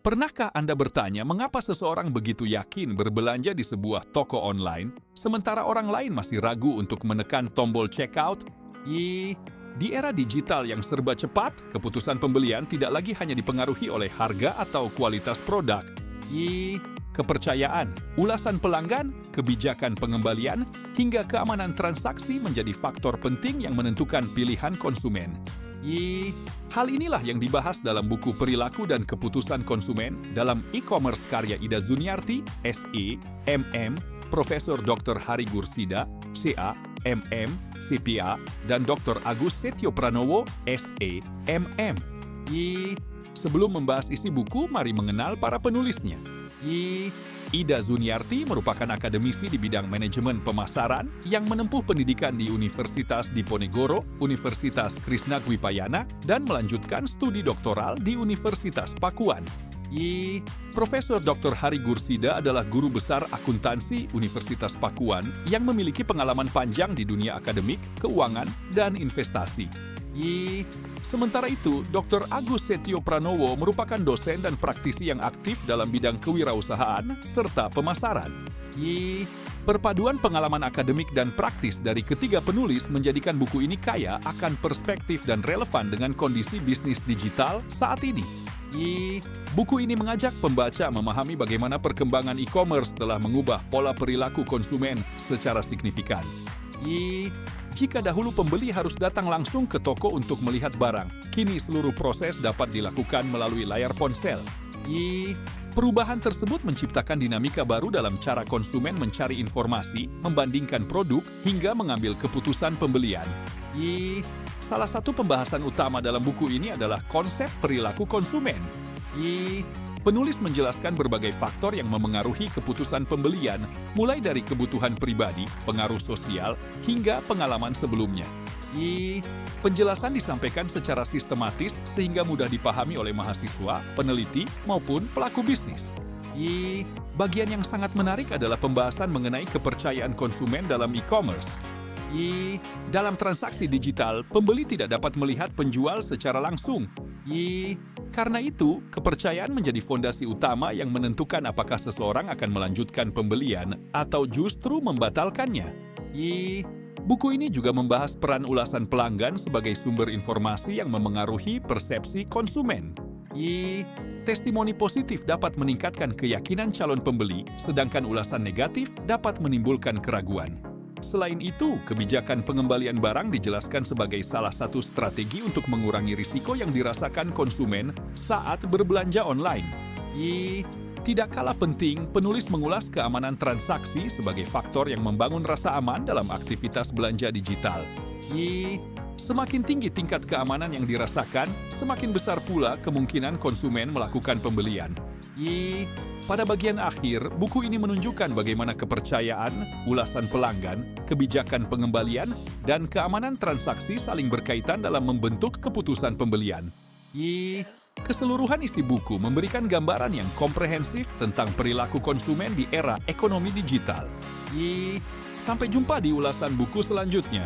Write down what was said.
Pernahkah Anda bertanya mengapa seseorang begitu yakin berbelanja di sebuah toko online, sementara orang lain masih ragu untuk menekan tombol checkout? Di era digital yang serba cepat, keputusan pembelian tidak lagi hanya dipengaruhi oleh harga atau kualitas produk. Kepercayaan, ulasan pelanggan, kebijakan pengembalian, hingga keamanan transaksi menjadi faktor penting yang menentukan pilihan konsumen. Hal inilah yang dibahas dalam buku Perilaku dan Keputusan Konsumen dalam e-commerce karya Ida Zuniarti, SE, MM, Profesor Dr. Hari Gursida, CA, MM, CPA, dan Dr. Agus Setio Pranowo, SE, MM. Sebelum membahas isi buku, mari mengenal para penulisnya. Ida Zuniarti merupakan akademisi di bidang manajemen pemasaran yang menempuh pendidikan di Universitas Diponegoro, Universitas Krisnagwipayana, dan melanjutkan studi doktoral di Universitas Pakuan. Profesor Dr. Hari Gursida adalah guru besar akuntansi Universitas Pakuan yang memiliki pengalaman panjang di dunia akademik, keuangan, dan investasi. Sementara itu, Dr. Agus Setio Pranowo merupakan dosen dan praktisi yang aktif dalam bidang kewirausahaan serta pemasaran. Perpaduan pengalaman akademik dan praktis dari ketiga penulis menjadikan buku ini kaya akan perspektif dan relevan dengan kondisi bisnis digital saat ini. Buku ini mengajak pembaca memahami bagaimana perkembangan e-commerce telah mengubah pola perilaku konsumen secara signifikan. Jika dahulu pembeli harus datang langsung ke toko untuk melihat barang, kini seluruh proses dapat dilakukan melalui layar ponsel. Perubahan tersebut menciptakan dinamika baru dalam cara konsumen mencari informasi, membandingkan produk, hingga mengambil keputusan pembelian. Salah satu pembahasan utama dalam buku ini adalah konsep perilaku konsumen. Penulis menjelaskan berbagai faktor yang memengaruhi keputusan pembelian, mulai dari kebutuhan pribadi, pengaruh sosial, hingga pengalaman sebelumnya. Penjelasan disampaikan secara sistematis sehingga mudah dipahami oleh mahasiswa, peneliti, maupun pelaku bisnis. Bagian yang sangat menarik adalah pembahasan mengenai kepercayaan konsumen dalam e-commerce. Dalam transaksi digital, pembeli tidak dapat melihat penjual secara langsung. Karena itu, kepercayaan menjadi fondasi utama yang menentukan apakah seseorang akan melanjutkan pembelian atau justru membatalkannya. Buku ini juga membahas peran ulasan pelanggan sebagai sumber informasi yang memengaruhi persepsi konsumen. Testimoni positif dapat meningkatkan keyakinan calon pembeli, sedangkan ulasan negatif dapat menimbulkan keraguan. Selain itu, kebijakan pengembalian barang dijelaskan sebagai salah satu strategi untuk mengurangi risiko yang dirasakan konsumen saat berbelanja online. Tidak kalah penting, penulis mengulas keamanan transaksi sebagai faktor yang membangun rasa aman dalam aktivitas belanja digital. Semakin tinggi tingkat keamanan yang dirasakan, semakin besar pula kemungkinan konsumen melakukan pembelian. Pada bagian akhir, buku ini menunjukkan bagaimana kepercayaan, ulasan pelanggan, kebijakan pengembalian, dan keamanan transaksi saling berkaitan dalam membentuk keputusan pembelian. Keseluruhan isi buku memberikan gambaran yang komprehensif tentang perilaku konsumen di era ekonomi digital. Sampai jumpa di ulasan buku selanjutnya.